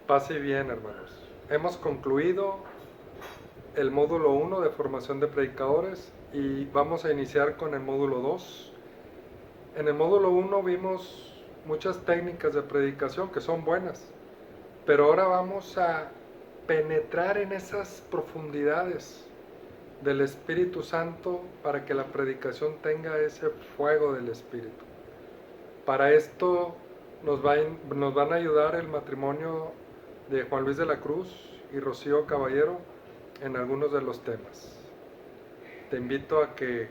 Paz y bien, hermanos. Hemos concluido el módulo 1 de formación de predicadores y vamos a iniciar con el módulo 2. En el módulo 1 vimos muchas técnicas de predicación que son buenas, pero ahora vamos a penetrar en esas profundidades del Espíritu Santo para que la predicación tenga ese fuego del Espíritu. Para esto nos van a ayudar el matrimonio de Juan Luis de la Cruz y Rocío Caballero en algunos de los temas. Te invito a que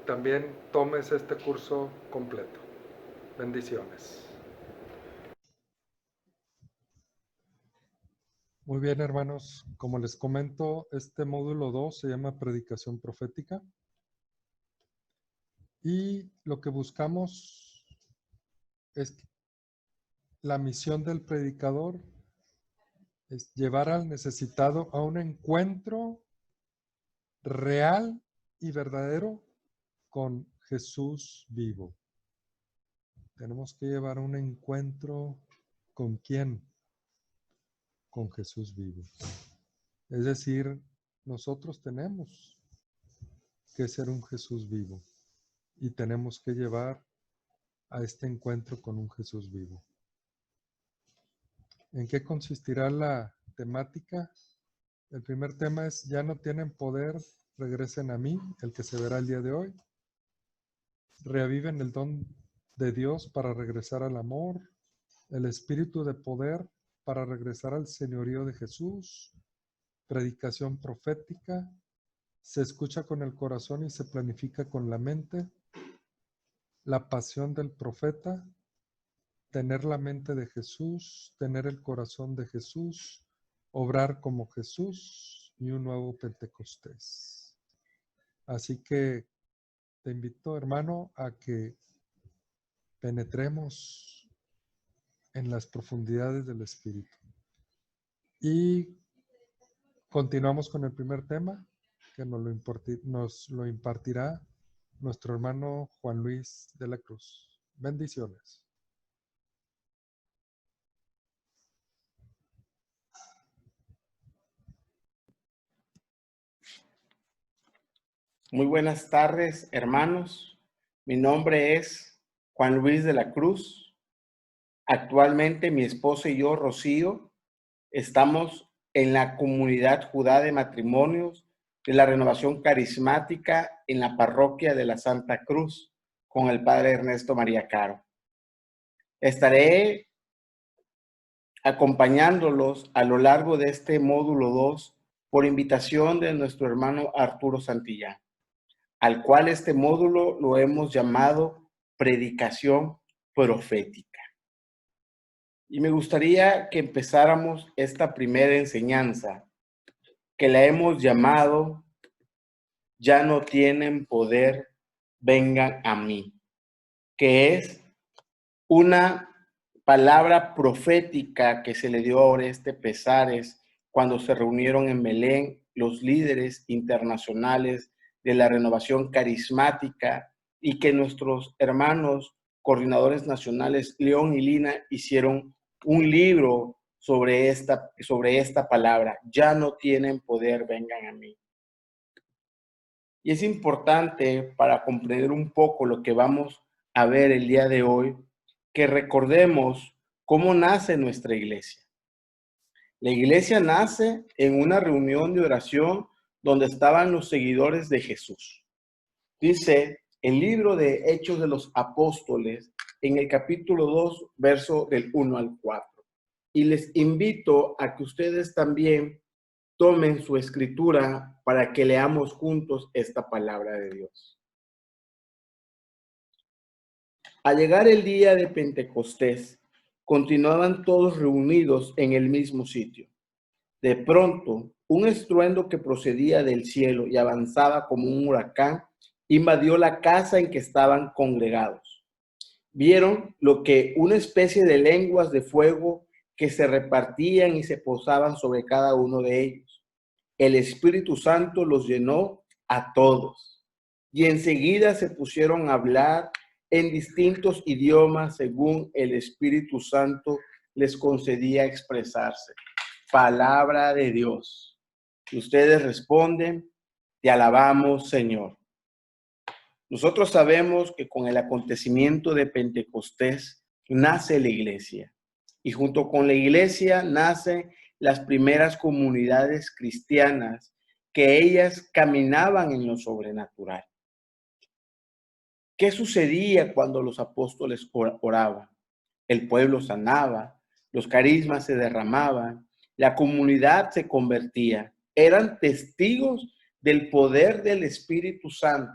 también tomes este curso completo. Bendiciones. Muy bien, hermanos. Como les comento, este módulo 2 se llama Predicación Profética. Y lo que buscamos es la misión del predicador es llevar al necesitado a un encuentro real y verdadero con Jesús vivo. Tenemos que llevar un encuentro ¿con quién? Con Jesús vivo. Es decir, nosotros tenemos que ser un Jesús vivo y tenemos que llevar a este encuentro con un Jesús vivo. ¿En qué consistirá la temática? El primer tema es: ya no tienen poder, regresen a mí, el que se verá el día de hoy. Reaviven el don de Dios para regresar al amor, el espíritu de poder para regresar al señorío de Jesús, predicación profética, se escucha con el corazón y se planifica con la mente, la pasión del profeta, tener la mente de Jesús, tener el corazón de Jesús, obrar como Jesús y un nuevo Pentecostés. Así que te invito, hermano, a que penetremos en las profundidades del Espíritu. Y continuamos con el primer tema, que nos lo impartirá nuestro hermano Juan Luis de la Cruz. Bendiciones. Muy buenas tardes, hermanos. Mi nombre es Juan Luis de la Cruz. Actualmente mi esposa y yo, Rocío, estamos en la comunidad Judá de matrimonios de la Renovación Carismática en la parroquia de la Santa Cruz con el padre Ernesto María Caro. Estaré acompañándolos a lo largo de este módulo 2 por invitación de nuestro hermano Arturo Santillán, al cual este módulo lo hemos llamado Predicación Profética. Y me gustaría que empezáramos esta primera enseñanza, que la hemos llamado Ya no tienen poder, vengan a mí, que es una palabra profética que se le dio a Oreste Pesares cuando se reunieron en Belén los líderes internacionales de la Renovación Carismática y que nuestros hermanos coordinadores nacionales León y Lina hicieron un libro sobre esta palabra. Ya no tienen poder, vengan a mí. Y es importante para comprender un poco lo que vamos a ver el día de hoy, que recordemos cómo nace nuestra iglesia. La iglesia nace en una reunión de oración donde estaban los seguidores de Jesús. Dice el libro de Hechos de los Apóstoles en el capítulo 2, verso del 1 al 4. Y les invito a que ustedes también tomen su escritura para que leamos juntos esta palabra de Dios. Al llegar el día de Pentecostés, continuaban todos reunidos en el mismo sitio. De pronto, un estruendo que procedía del cielo y avanzaba como un huracán invadió la casa en que estaban congregados. Vieron lo que una especie de lenguas de fuego que se repartían y se posaban sobre cada uno de ellos. El Espíritu Santo los llenó a todos y enseguida se pusieron a hablar en distintos idiomas según el Espíritu Santo les concedía expresarse. Palabra de Dios. Ustedes responden, te alabamos, Señor. Nosotros sabemos que con el acontecimiento de Pentecostés nace la iglesia y junto con la iglesia nacen las primeras comunidades cristianas que ellas caminaban en lo sobrenatural. ¿Qué sucedía cuando los apóstoles oraban? El pueblo sanaba, los carismas se derramaban, la comunidad se convertía. Eran testigos del poder del Espíritu Santo.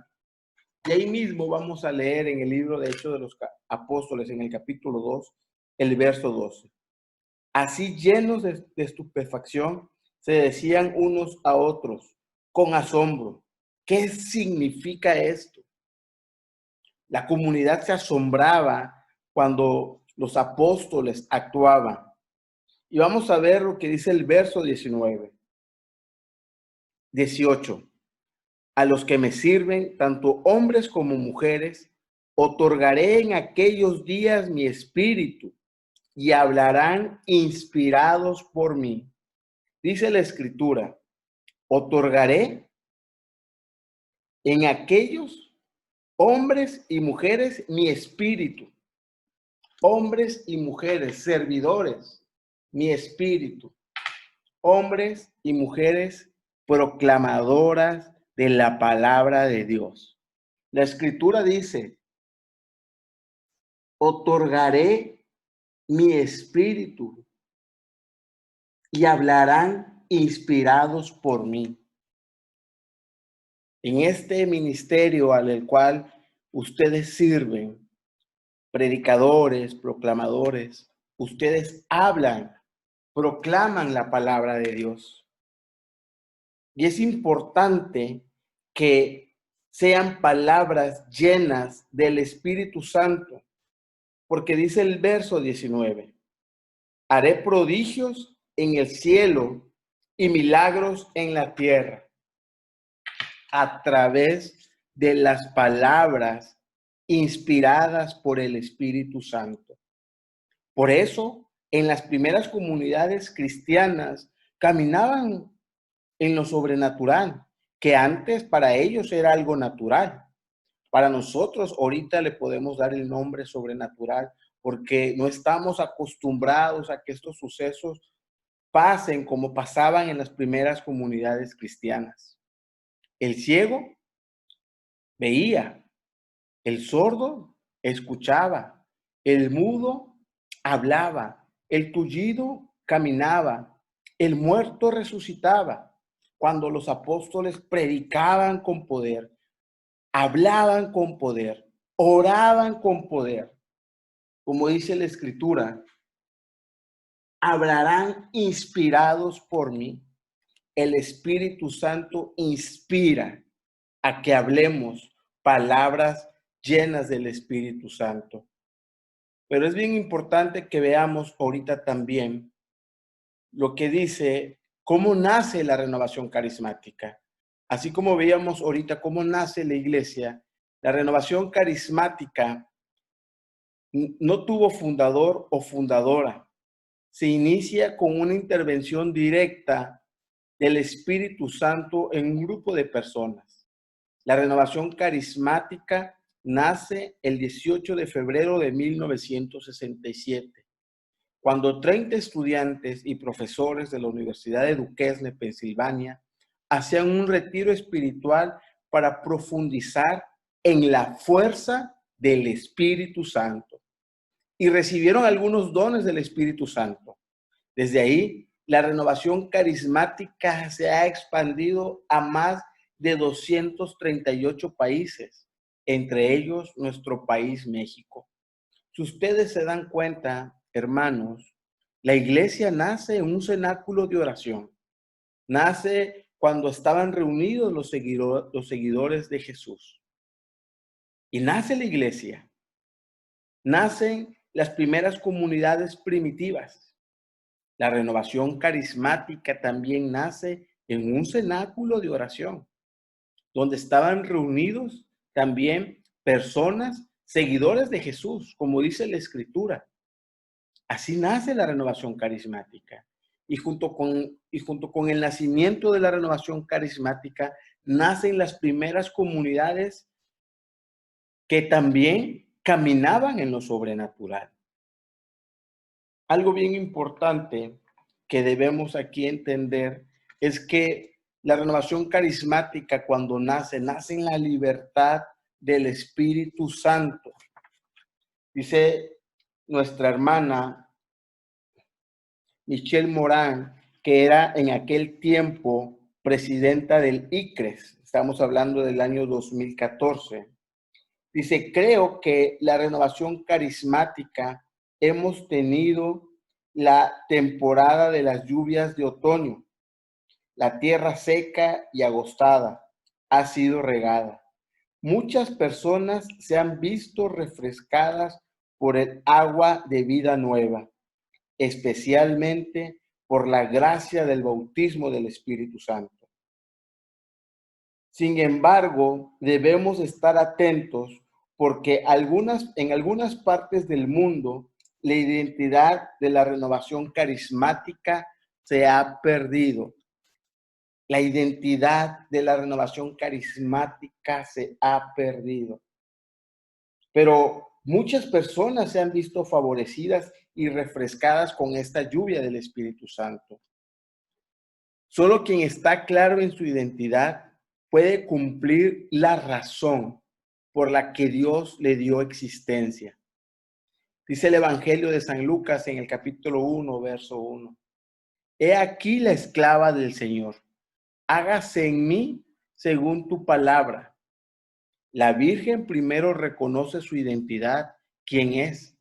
Y ahí mismo vamos a leer en el libro de Hechos de los Apóstoles, en el capítulo 2, el verso 12. Así llenos de estupefacción, se decían unos a otros con asombro, ¿qué significa esto? La comunidad se asombraba cuando los apóstoles actuaban. Y vamos a ver lo que dice el verso 19. 18. A los que me sirven, tanto hombres como mujeres, otorgaré en aquellos días mi espíritu y hablarán inspirados por mí. Dice la Escritura, otorgaré en aquellos hombres y mujeres mi espíritu. Hombres y mujeres, servidores, mi espíritu. Hombres y mujeres proclamadoras de la palabra de Dios. La Escritura dice, otorgaré mi espíritu y hablarán inspirados por mí. En este ministerio al cual ustedes sirven, predicadores, proclamadores, ustedes hablan, proclaman la palabra de Dios. Y es importante que sean palabras llenas del Espíritu Santo, porque dice el verso 19, haré prodigios en el cielo y milagros en la tierra a través de las palabras inspiradas por el Espíritu Santo. Por eso, en las primeras comunidades cristianas caminaban en lo sobrenatural, que antes para ellos era algo natural. Para nosotros ahorita le podemos dar el nombre sobrenatural porque no estamos acostumbrados a que estos sucesos pasen como pasaban en las primeras comunidades cristianas. El ciego veía, el sordo escuchaba, el mudo hablaba, el tullido caminaba, el muerto resucitaba. Cuando los apóstoles predicaban con poder, hablaban con poder, oraban con poder, como dice la Escritura, hablarán inspirados por mí. El Espíritu Santo inspira a que hablemos palabras llenas del Espíritu Santo. Pero es bien importante que veamos ahorita también lo que dice, cómo nace la renovación carismática. Así como veíamos ahorita cómo nace la iglesia, la renovación carismática no tuvo fundador o fundadora. Se inicia con una intervención directa del Espíritu Santo en un grupo de personas. La renovación carismática nace el 18 de febrero de 1967, cuando 30 estudiantes y profesores de la Universidad de Duquesne, Pensilvania, hacían un retiro espiritual para profundizar en la fuerza del Espíritu Santo y recibieron algunos dones del Espíritu Santo. Desde ahí, la renovación carismática se ha expandido a más de 238 países, entre ellos nuestro país, México. Si ustedes se dan cuenta, hermanos, la iglesia nace en un cenáculo de oración. Nace cuando estaban reunidos los seguidores de Jesús. Y nace la iglesia. Nacen las primeras comunidades primitivas. La renovación carismática también nace en un cenáculo de oración, donde estaban reunidos también personas, seguidores de Jesús, como dice la Escritura. Así nace la renovación carismática. Y junto con el nacimiento de la renovación carismática, nacen las primeras comunidades que también caminaban en lo sobrenatural. Algo bien importante que debemos aquí entender es que la renovación carismática cuando nace en la libertad del Espíritu Santo. Dice nuestra hermana Michelle Morán, que era en aquel tiempo presidenta del ICRES, estamos hablando del año 2014. Dice, creo que la renovación carismática hemos tenido la temporada de las lluvias de otoño. La tierra seca y agostada ha sido regada. Muchas personas se han visto refrescadas por el agua de vida nueva, especialmente por la gracia del bautismo del Espíritu Santo. Sin embargo, debemos estar atentos porque en algunas partes del mundo la identidad de la renovación carismática se ha perdido. La identidad de la renovación carismática se ha perdido. Pero muchas personas se han visto favorecidas y refrescadas con esta lluvia del Espíritu Santo. Solo quien está claro en su identidad puede cumplir la razón por la que Dios le dio existencia. Dice el Evangelio de San Lucas en el capítulo 1, verso 1. He aquí la esclava del Señor. Hágase en mí según tu palabra. La Virgen primero reconoce su identidad, quién es.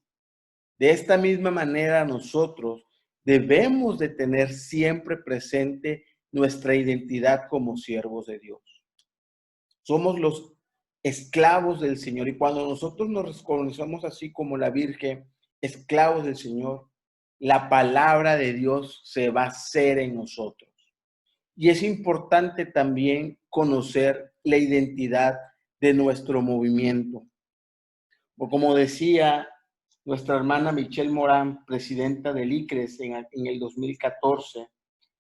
De esta misma manera nosotros debemos de tener siempre presente nuestra identidad como siervos de Dios. Somos los esclavos del Señor y cuando nosotros nos reconocemos así como la Virgen, esclavos del Señor, la palabra de Dios se va a hacer en nosotros. Y es importante también conocer la identidad de nuestro movimiento. O como decía nuestra hermana Michelle Morán, presidenta del ICRES en el 2014,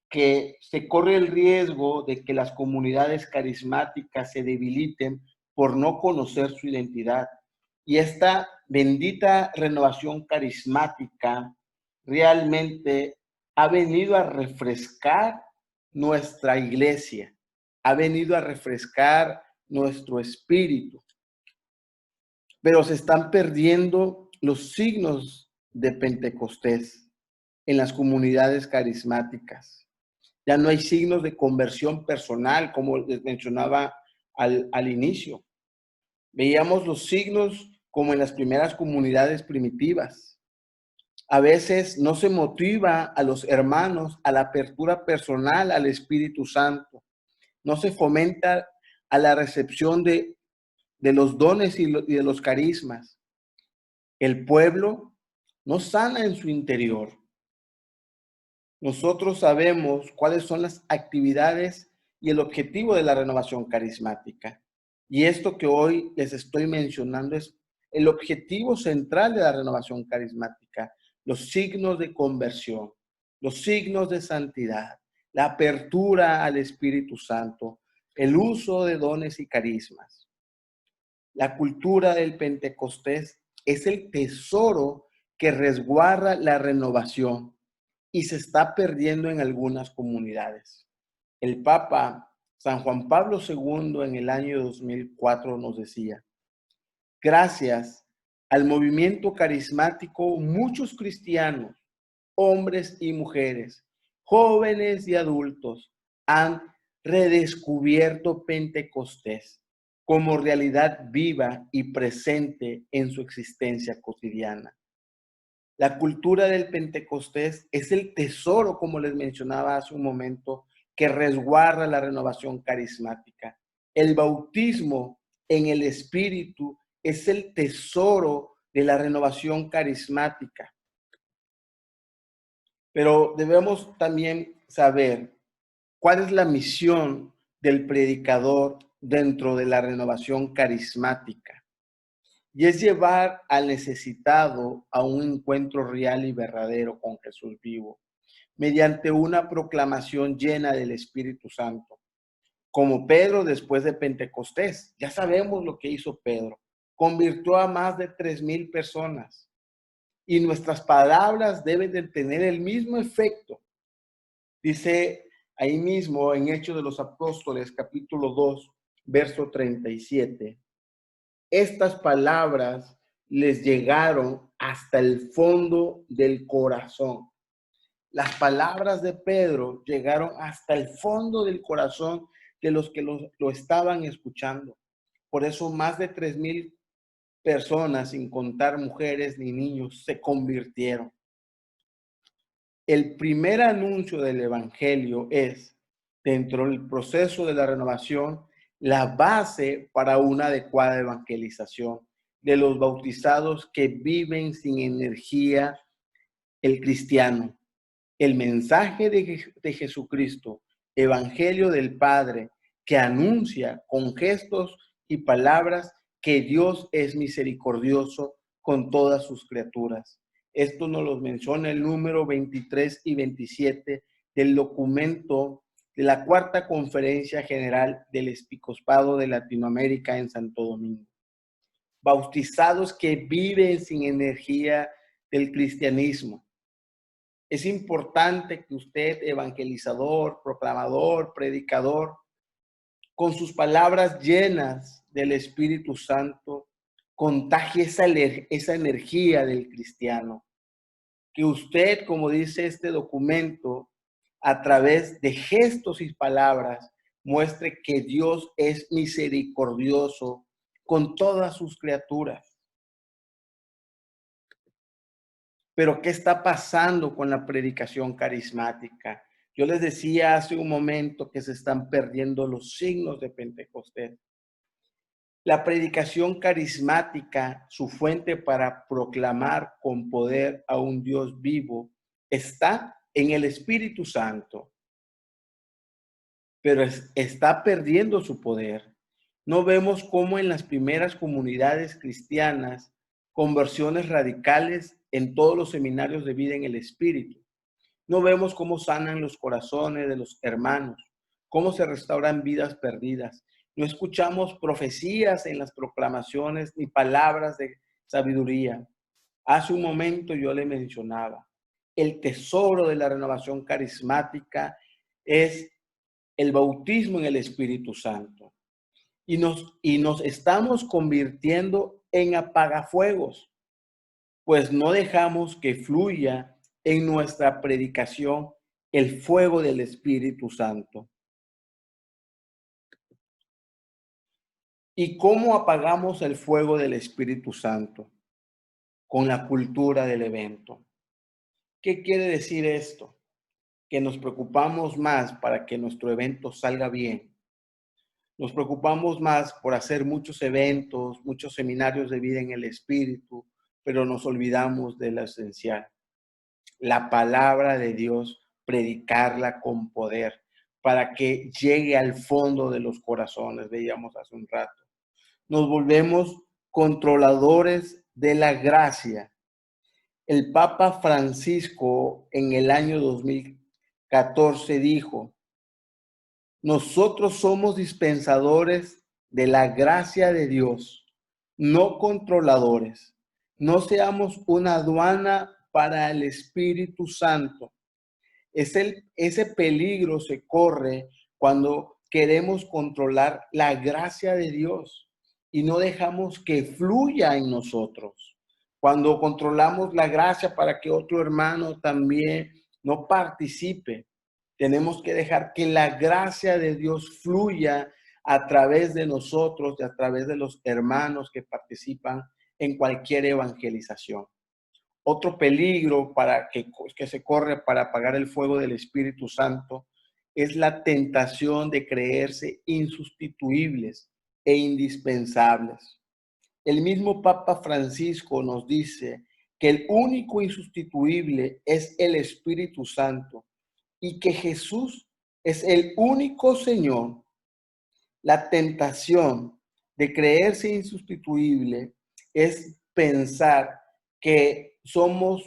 que se corre el riesgo de que las comunidades carismáticas se debiliten por no conocer su identidad. Y esta bendita renovación carismática realmente ha venido a refrescar nuestra iglesia, ha venido a refrescar nuestro espíritu. Pero se están perdiendo los signos de Pentecostés en las comunidades carismáticas. Ya no hay signos de conversión personal, como les mencionaba al inicio. Veíamos los signos como en las primeras comunidades primitivas. A veces no se motiva a los hermanos a la apertura personal al Espíritu Santo. No se fomenta a la recepción de los dones y de los carismas. El pueblo no sana en su interior. Nosotros sabemos cuáles son las actividades y el objetivo de la renovación carismática. Y esto que hoy les estoy mencionando es el objetivo central de la renovación carismática, los signos de conversión, los signos de santidad, la apertura al Espíritu Santo, el uso de dones y carismas. La cultura del Pentecostés es el tesoro que resguarda la renovación y se está perdiendo en algunas comunidades. El Papa San Juan Pablo II en el año 2004 nos decía, gracias al movimiento carismático, muchos cristianos, hombres y mujeres, jóvenes y adultos, han redescubierto Pentecostés como realidad viva y presente en su existencia cotidiana. La cultura del Pentecostés es el tesoro, como les mencionaba hace un momento, que resguarda la renovación carismática. El bautismo en el Espíritu es el tesoro de la renovación carismática. Pero debemos también saber cuál es la misión del predicador dentro de la renovación carismática. y es llevar al necesitado a un encuentro real y verdadero con Jesús vivo, mediante una proclamación llena del Espíritu Santo. Como Pedro después de Pentecostés, ya sabemos lo que hizo Pedro. Convirtió a más de 3,000 personas. Y nuestras palabras deben de tener el mismo efecto. Dice ahí mismo en Hechos de los Apóstoles, capítulo 2, verso 37. Estas palabras les llegaron hasta el fondo del corazón. Las palabras de Pedro llegaron hasta el fondo del corazón de los que lo estaban escuchando. Por eso más de 3,000 personas, sin contar mujeres ni niños, se convirtieron. El primer anuncio del Evangelio es, dentro del proceso de la renovación, la base para una adecuada evangelización de los bautizados que viven sin energía el cristiano. El mensaje de Jesucristo, Evangelio del Padre, que anuncia con gestos y palabras que Dios es misericordioso con todas sus criaturas. Esto nos lo menciona el número 23 y 27 del documento de la Cuarta Conferencia General del Episcopado de Latinoamérica en Santo Domingo. Bautizados que viven sin energía del cristianismo. Es importante que usted, evangelizador, proclamador, predicador, con sus palabras llenas del Espíritu Santo, contagie esa energía del cristiano. Que usted, como dice este documento, a través de gestos y palabras, muestre que Dios es misericordioso con todas sus criaturas. Pero ¿qué está pasando con la predicación carismática? Yo les decía hace un momento que se están perdiendo los signos de Pentecostés. La predicación carismática, su fuente para proclamar con poder a un Dios vivo, está en el Espíritu Santo, pero está perdiendo su poder. No vemos cómo en las primeras comunidades cristianas, conversiones radicales en todos los seminarios de vida en el Espíritu. No vemos cómo sanan los corazones de los hermanos, cómo se restauran vidas perdidas. No escuchamos profecías en las proclamaciones ni palabras de sabiduría. Hace un momento yo le mencionaba, el tesoro de la renovación carismática es el bautismo en el Espíritu Santo. Y nos estamos convirtiendo en apagafuegos, pues no dejamos que fluya en nuestra predicación el fuego del Espíritu Santo. ¿Y cómo apagamos el fuego del Espíritu Santo? Con la cultura del evento. ¿Qué quiere decir esto? Que nos preocupamos más para que nuestro evento salga bien. Nos preocupamos más por hacer muchos eventos, muchos seminarios de vida en el Espíritu, pero nos olvidamos de lo esencial. La palabra de Dios, predicarla con poder para que llegue al fondo de los corazones, veíamos hace un rato. Nos volvemos controladores de la gracia. El Papa Francisco en el año 2014 dijo, nosotros somos dispensadores de la gracia de Dios, no controladores. No seamos una aduana para el Espíritu Santo. Ese peligro se corre cuando queremos controlar la gracia de Dios y no dejamos que fluya en nosotros. Cuando controlamos la gracia para que otro hermano también no participe, tenemos que dejar que la gracia de Dios fluya a través de nosotros y a través de los hermanos que participan en cualquier evangelización. Otro peligro que se corre para apagar el fuego del Espíritu Santo es la tentación de creerse insustituibles e indispensables. El mismo Papa Francisco nos dice que el único insustituible es el Espíritu Santo y que Jesús es el único Señor. La tentación de creerse insustituible es pensar que somos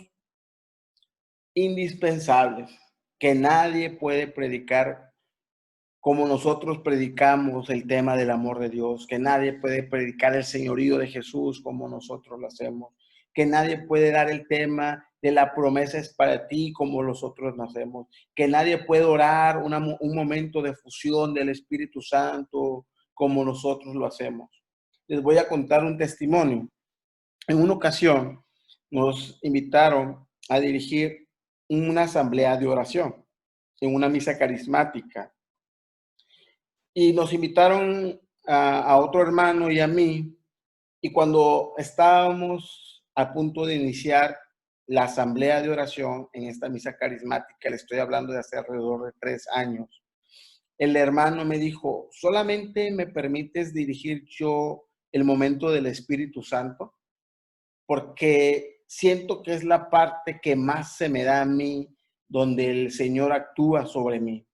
indispensables, que nadie puede predicar como nosotros predicamos el tema del amor de Dios, que nadie puede predicar el señorío de Jesús como nosotros lo hacemos, que nadie puede dar el tema de la promesa es para ti como nosotros lo hacemos, que nadie puede orar un momento de fusión del Espíritu Santo como nosotros lo hacemos. Les voy a contar un testimonio. En una ocasión nos invitaron a dirigir una asamblea de oración en una misa carismática. Y nos invitaron a otro hermano y a mí, y cuando estábamos a punto de iniciar la asamblea de oración en esta misa carismática, le estoy hablando de hace alrededor de 3 años, el hermano me dijo, ¿solamente me permites dirigir yo el momento del Espíritu Santo? Porque siento que es la parte que más se me da a mí, donde el Señor actúa sobre mí.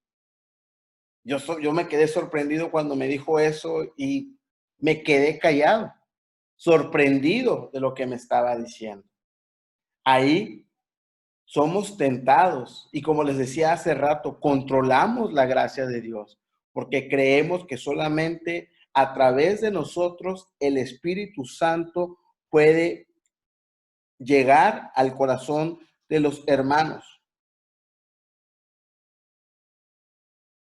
Yo me quedé sorprendido cuando me dijo eso y me quedé callado, sorprendido de lo que me estaba diciendo. Ahí somos tentados y como les decía hace rato, controlamos la gracia de Dios porque creemos que solamente a través de nosotros el Espíritu Santo puede llegar al corazón de los hermanos.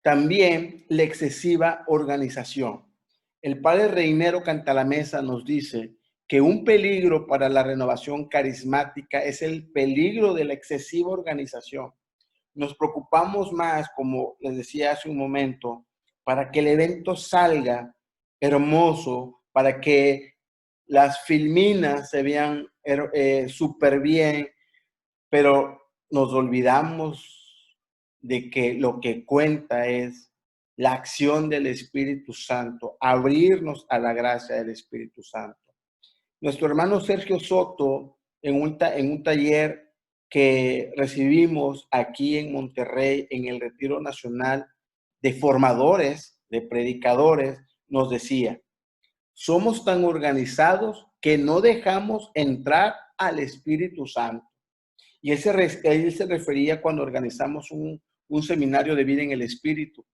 También la excesiva organización. El padre Reinero Cantalamessa nos dice que un peligro para la renovación carismática es el peligro de la excesiva organización. Nos preocupamos más, como les decía hace un momento, para que el evento salga hermoso, para que las filminas se vean súper bien, pero nos olvidamos de que lo que cuenta es la acción del Espíritu Santo, abrirnos a la gracia del Espíritu Santo. Nuestro hermano Sergio Soto, en un taller que recibimos aquí en Monterrey, en el Retiro Nacional de formadores, de predicadores, nos decía, somos tan organizados que no dejamos entrar al Espíritu Santo. Y él se refería cuando organizamos un seminario de vida en el Espíritu.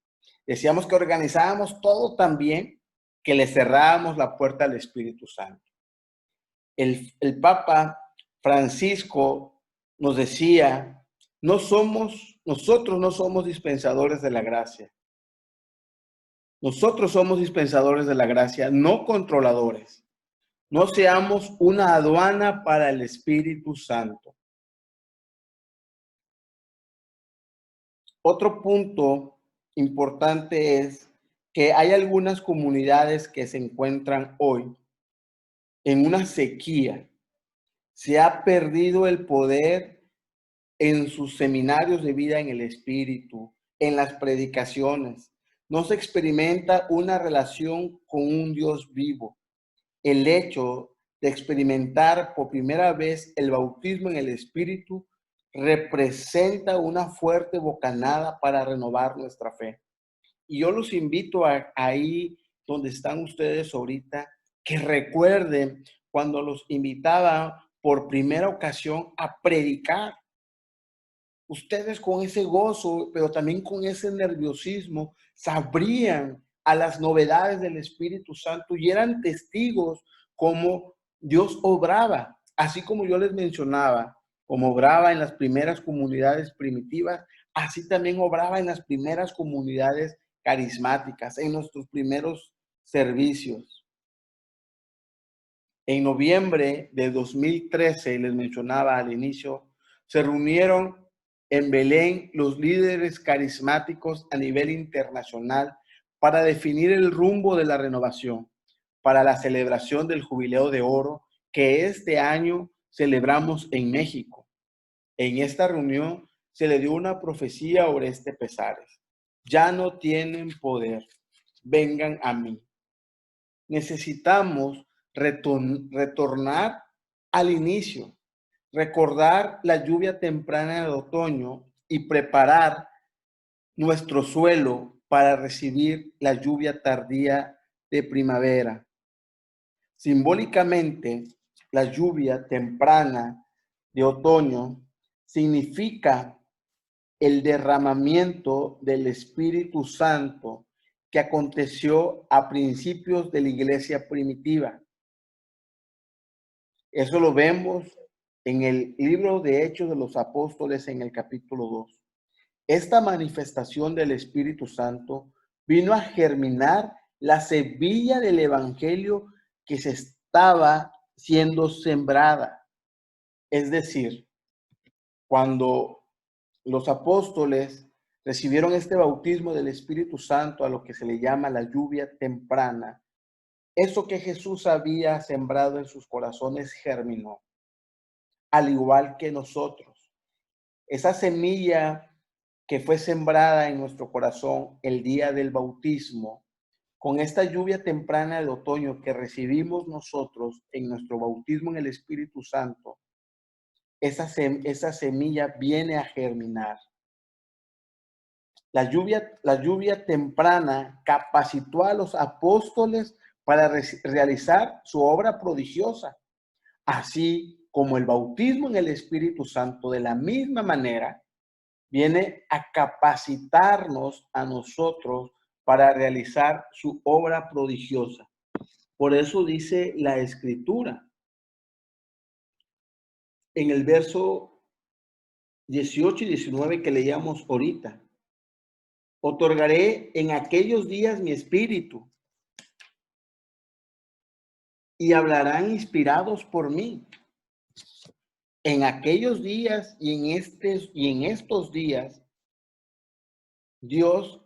Decíamos que organizábamos todo tan bien que le cerrábamos la puerta al Espíritu Santo. El Papa Francisco nos decía, nosotros no somos dispensadores de la gracia. Nosotros somos dispensadores de la gracia, no controladores. No seamos una aduana para el Espíritu Santo. Otro punto importante es que hay algunas comunidades que se encuentran hoy en una sequía. Se ha perdido el poder en sus seminarios de vida en el Espíritu, en las predicaciones. No se experimenta una relación con un Dios vivo. El hecho de experimentar por primera vez el bautismo en el Espíritu representa una fuerte bocanada para renovar nuestra fe. Y yo los invito ahí donde están ustedes ahorita, que recuerden cuando los invitaba por primera ocasión a predicar. Ustedes con ese gozo, pero también con ese nerviosismo, sabrían a las novedades del Espíritu Santo y eran testigos como Dios obraba, así como yo les mencionaba, como obraba en las primeras comunidades primitivas, así también obraba en las primeras comunidades carismáticas, en nuestros primeros servicios. En noviembre de 2013, les mencionaba al inicio, se reunieron en Belén los líderes carismáticos a nivel internacional para definir el rumbo de la renovación para la celebración del Jubileo de Oro que este año celebramos en México. En esta reunión se le dio una profecía a Oreste Pezares. Ya no tienen poder, vengan a mí. Necesitamos retornar al inicio, recordar la lluvia temprana de otoño y preparar nuestro suelo para recibir la lluvia tardía de primavera. Simbólicamente, la lluvia temprana de otoño significa el derramamiento del Espíritu Santo que aconteció a principios de la iglesia primitiva. Eso lo vemos en el libro de Hechos de los Apóstoles en el capítulo 2. Esta manifestación del Espíritu Santo vino a germinar la semilla del evangelio que se estaba siendo sembrada. Es decir, cuando los apóstoles recibieron este bautismo del Espíritu Santo, a lo que se le llama la lluvia temprana, eso que Jesús había sembrado en sus corazones germinó, al igual que nosotros. Esa semilla que fue sembrada en nuestro corazón el día del bautismo, con esta lluvia temprana de otoño que recibimos nosotros en nuestro bautismo en el Espíritu Santo, esa semilla viene a germinar. La lluvia temprana capacitó a los apóstoles para realizar su obra prodigiosa, así como el bautismo en el Espíritu Santo, de la misma manera, viene a capacitarnos a nosotros para realizar su obra prodigiosa. Por eso dice la Escritura en el verso 18 y 19 que leíamos ahorita: otorgaré en aquellos días mi espíritu y hablarán inspirados por mí. En aquellos días y en estos días, Dios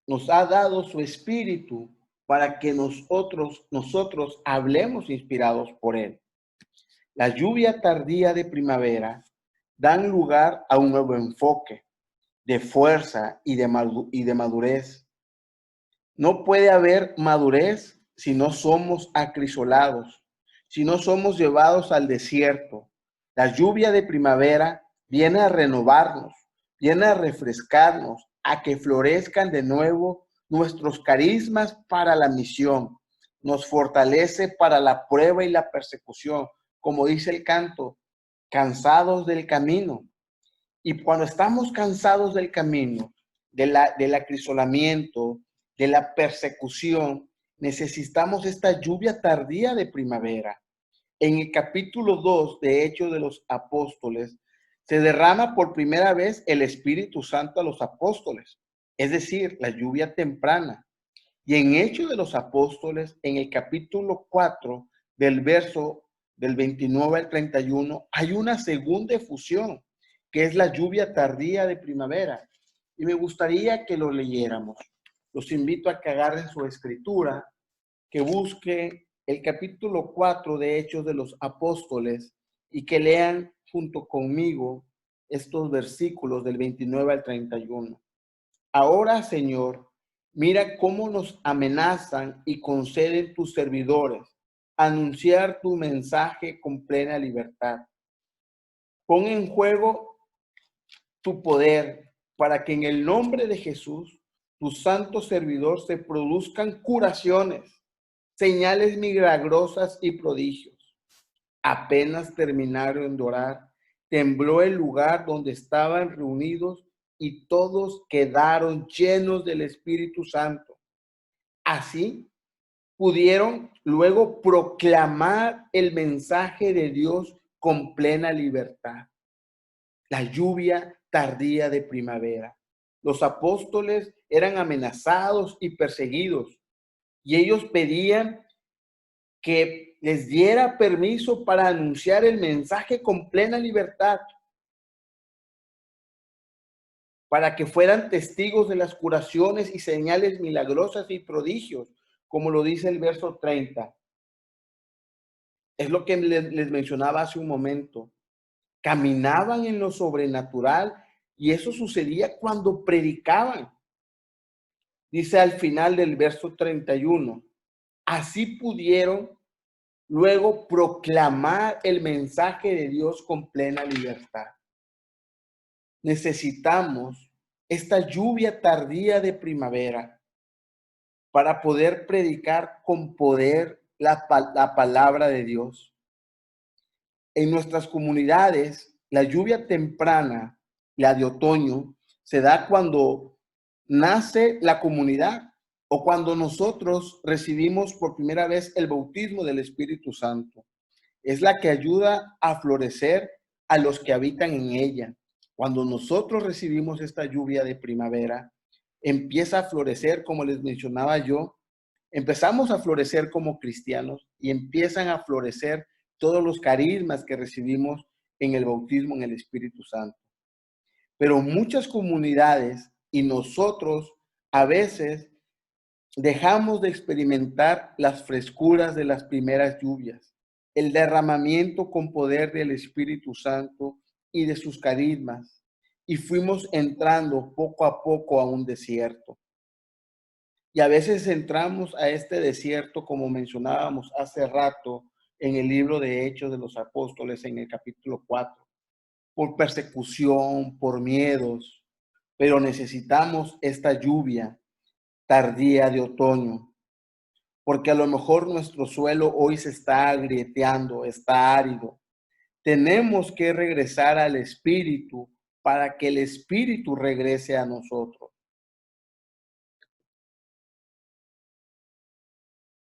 nos ha dado su espíritu para que nosotros hablemos inspirados por él. La lluvia tardía de primavera dan lugar a un nuevo enfoque de fuerza y de madurez. No puede haber madurez si no somos acrisolados, si no somos llevados al desierto. La lluvia de primavera viene a renovarnos, viene a refrescarnos, a que florezcan de nuevo nuestros carismas para la misión. Nos fortalece para la prueba y la persecución, como dice el canto, cansados del camino. Y cuando estamos cansados del camino, del acrisolamiento, de la persecución, necesitamos esta lluvia tardía de primavera. En el capítulo 2 de Hechos de los Apóstoles, se derrama por primera vez el Espíritu Santo a los apóstoles, es decir, la lluvia temprana. Y en Hechos de los Apóstoles, en el capítulo 4, del verso del 29 al 31, hay una segunda efusión, que es la lluvia tardía de primavera. Y me gustaría que lo leyéramos. Los invito a que agarren su escritura, que busque el capítulo 4 de Hechos de los Apóstoles y que lean junto conmigo estos versículos del 29 al 31. Ahora, Señor, mira cómo nos amenazan y conceden tus servidores anunciar tu mensaje con plena libertad. Pon en juego tu poder para que en el nombre de Jesús, tu santo servidor, se produzcan curaciones, señales milagrosas y prodigios. Apenas terminaron de orar, tembló el lugar donde estaban reunidos y todos quedaron llenos del Espíritu Santo. Así pudieron luego proclamar el mensaje de Dios con plena libertad. La lluvia tardía de primavera. Los apóstoles eran amenazados y perseguidos, y ellos pedían que les diera permiso para anunciar el mensaje con plena libertad, para que fueran testigos de las curaciones y señales milagrosas y prodigios, como lo dice el verso 30. Es lo que les mencionaba hace un momento. Caminaban en lo sobrenatural y eso sucedía cuando predicaban. Dice al final del verso 31, así pudieron luego proclamar el mensaje de Dios con plena libertad. Necesitamos esta lluvia tardía de primavera para poder predicar con poder la palabra de Dios. En nuestras comunidades, la lluvia temprana, la de otoño, se da cuando nace la comunidad o cuando nosotros recibimos por primera vez el bautismo del Espíritu Santo. Es la que ayuda a florecer a los que habitan en ella. Cuando nosotros recibimos esta lluvia de primavera, empieza a florecer, como les mencionaba yo, empezamos a florecer como cristianos y empiezan a florecer todos los carismas que recibimos en el bautismo en el Espíritu Santo. Pero muchas comunidades y nosotros a veces dejamos de experimentar las frescuras de las primeras lluvias, el derramamiento con poder del Espíritu Santo y de sus carismas, y fuimos entrando poco a poco a un desierto. Y a veces entramos a este desierto, como mencionábamos hace rato en el libro de Hechos de los Apóstoles, en el capítulo 4, por persecución, por miedos, pero necesitamos esta lluvia tardía de otoño, porque a lo mejor nuestro suelo hoy se está agrieteando, está árido. Tenemos que regresar al Espíritu para que el Espíritu regrese a nosotros.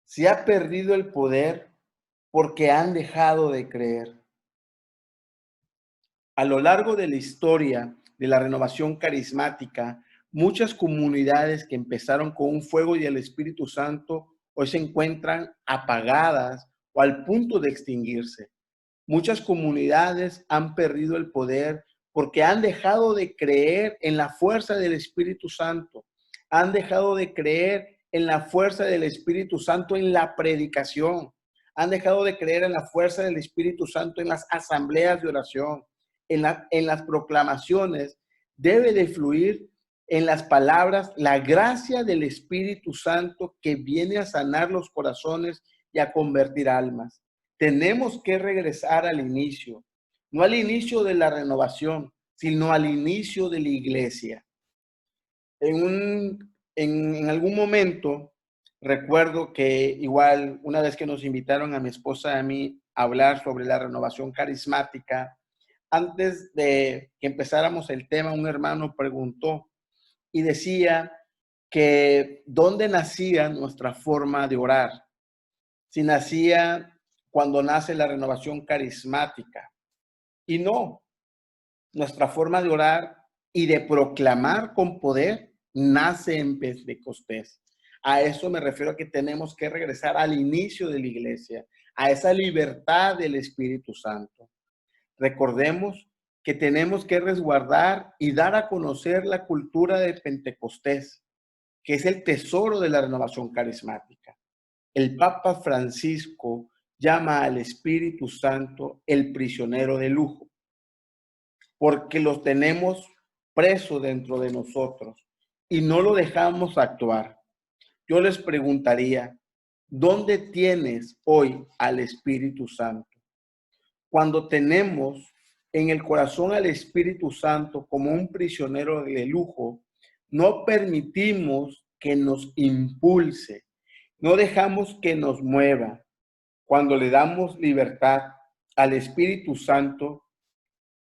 Se ha perdido el poder porque han dejado de creer. A lo largo de la historia de la renovación carismática, muchas comunidades que empezaron con un fuego y el Espíritu Santo hoy se encuentran apagadas o al punto de extinguirse. Muchas comunidades han perdido el poder porque han dejado de creer en la fuerza del Espíritu Santo. Han dejado de creer en la fuerza del Espíritu Santo en la predicación. Han dejado de creer en la fuerza del Espíritu Santo en las asambleas de oración, en las proclamaciones. Debe de fluir en las palabras la gracia del Espíritu Santo que viene a sanar los corazones y a convertir almas. Tenemos que regresar al inicio, no al inicio de la renovación, sino al inicio de la iglesia. En algún momento, recuerdo que igual una vez que nos invitaron a mi esposa y a mí a hablar sobre la renovación carismática, antes de que empezáramos el tema, un hermano preguntó y decía que dónde nacía nuestra forma de orar. Si nacía cuando nace la renovación carismática. Y no, nuestra forma de orar y de proclamar con poder nace en Pentecostés. A eso me refiero, a que tenemos que regresar al inicio de la iglesia, a esa libertad del Espíritu Santo. Recordemos que tenemos que resguardar y dar a conocer la cultura de Pentecostés, que es el tesoro de la renovación carismática. El Papa Francisco llama al Espíritu Santo el prisionero de lujo, porque lo tenemos preso dentro de nosotros y no lo dejamos actuar. Yo les preguntaría, ¿dónde tienes hoy al Espíritu Santo? Cuando tenemos en el corazón al Espíritu Santo como un prisionero de lujo, no permitimos que nos impulse, no dejamos que nos mueva. Cuando le damos libertad al Espíritu Santo,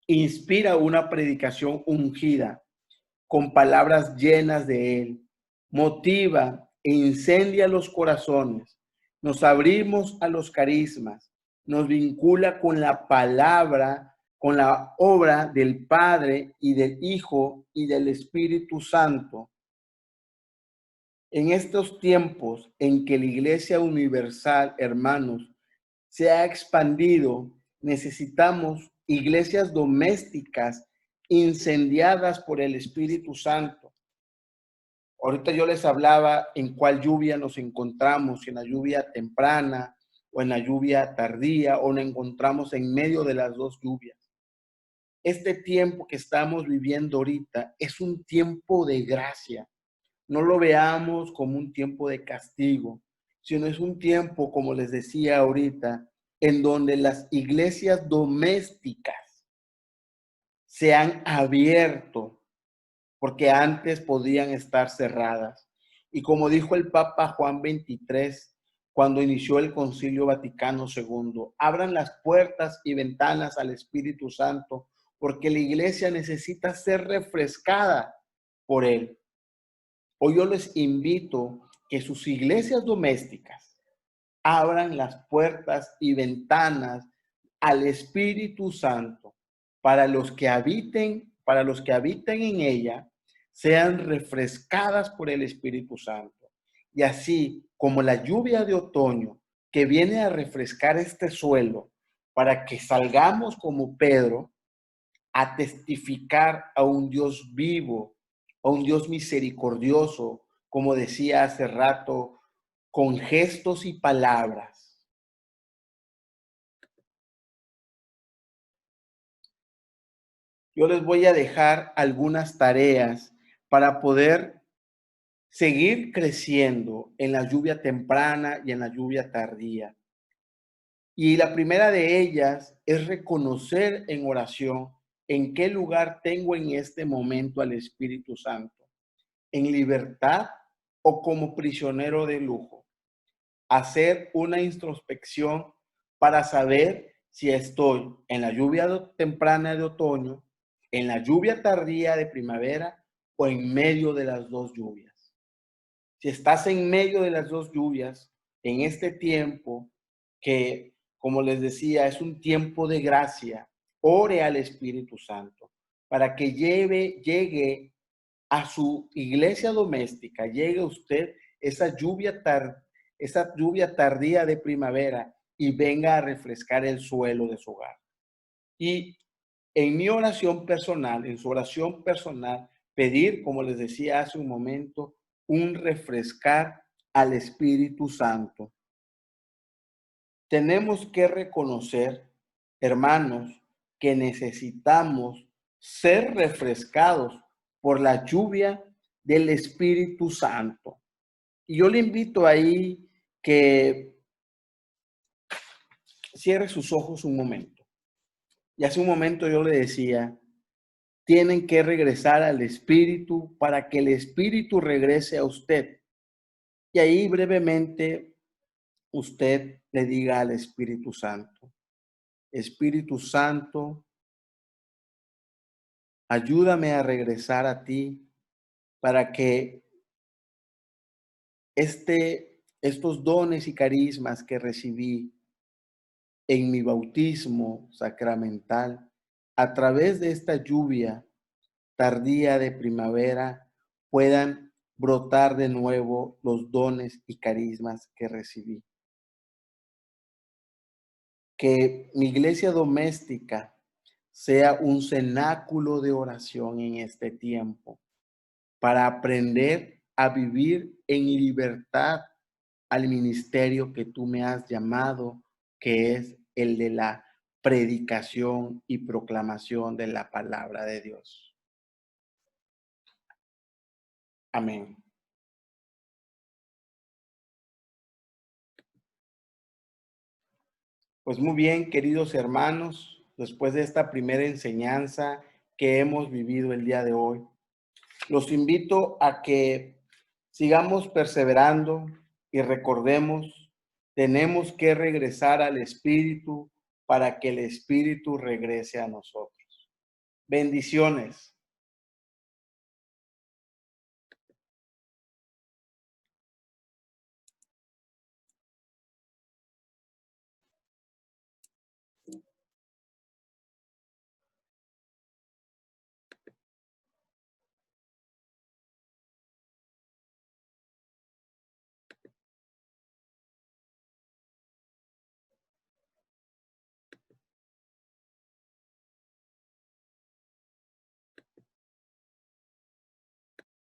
inspira una predicación ungida con palabras llenas de Él. Motiva e incendia los corazones. Nos abrimos a los carismas. Nos vincula con la palabra, con la obra del Padre y del Hijo y del Espíritu Santo. En estos tiempos en que la Iglesia Universal, hermanos, se ha expandido, necesitamos iglesias domésticas incendiadas por el Espíritu Santo. Ahorita yo les hablaba en cuál lluvia nos encontramos, si en la lluvia temprana o en la lluvia tardía, o nos encontramos en medio de las dos lluvias. Este tiempo que estamos viviendo ahorita es un tiempo de gracia. No lo veamos como un tiempo de castigo, sino es un tiempo, como les decía ahorita, en donde las iglesias domésticas se han abierto, porque antes podían estar cerradas. Y como dijo el Papa Juan 23, cuando inició el Concilio Vaticano II. Abran las puertas y ventanas al Espíritu Santo, porque la iglesia necesita ser refrescada por él. Hoy yo les invito que sus iglesias domésticas abran las puertas y ventanas al Espíritu Santo para los que habiten en ella, sean refrescadas por el Espíritu Santo. Y así como la lluvia de otoño que viene a refrescar este suelo para que salgamos como Pedro a testificar a un Dios vivo, a un Dios misericordioso, como decía hace rato, con gestos y palabras. Yo les voy a dejar algunas tareas para poder seguir creciendo en la lluvia temprana y en la lluvia tardía. Y la primera de ellas es reconocer en oración en qué lugar tengo en este momento al Espíritu Santo, en libertad o como prisionero de lujo. Hacer una introspección para saber si estoy en la lluvia temprana de otoño, en la lluvia tardía de primavera o en medio de las dos lluvias. Si estás en medio de las dos lluvias, en este tiempo que, como les decía, es un tiempo de gracia, ore al Espíritu Santo para que llegue a su iglesia doméstica, llegue usted esa lluvia tardía de primavera y venga a refrescar el suelo de su hogar. Y en mi oración personal, en su oración personal, pedir, como les decía hace un momento, un refrescar al Espíritu Santo. Tenemos que reconocer, hermanos, que necesitamos ser refrescados por la lluvia del Espíritu Santo. Y yo le invito ahí que cierre sus ojos un momento. Y hace un momento yo le decía, tienen que regresar al Espíritu para que el Espíritu regrese a usted. Y ahí brevemente usted le diga al Espíritu Santo, Espíritu Santo, ayúdame a regresar a ti para que estos dones y carismas que recibí en mi bautismo sacramental, a través de esta lluvia tardía de primavera, puedan brotar de nuevo los dones y carismas que recibí. Que mi iglesia doméstica sea un cenáculo de oración en este tiempo para aprender a vivir en libertad al ministerio que tú me has llamado, que es el de la predicación y proclamación de la palabra de Dios. Amén. Pues muy bien, queridos hermanos, después de esta primera enseñanza que hemos vivido el día de hoy, los invito a que sigamos perseverando y recordemos, tenemos que regresar al Espíritu para que el Espíritu regrese a nosotros. Bendiciones.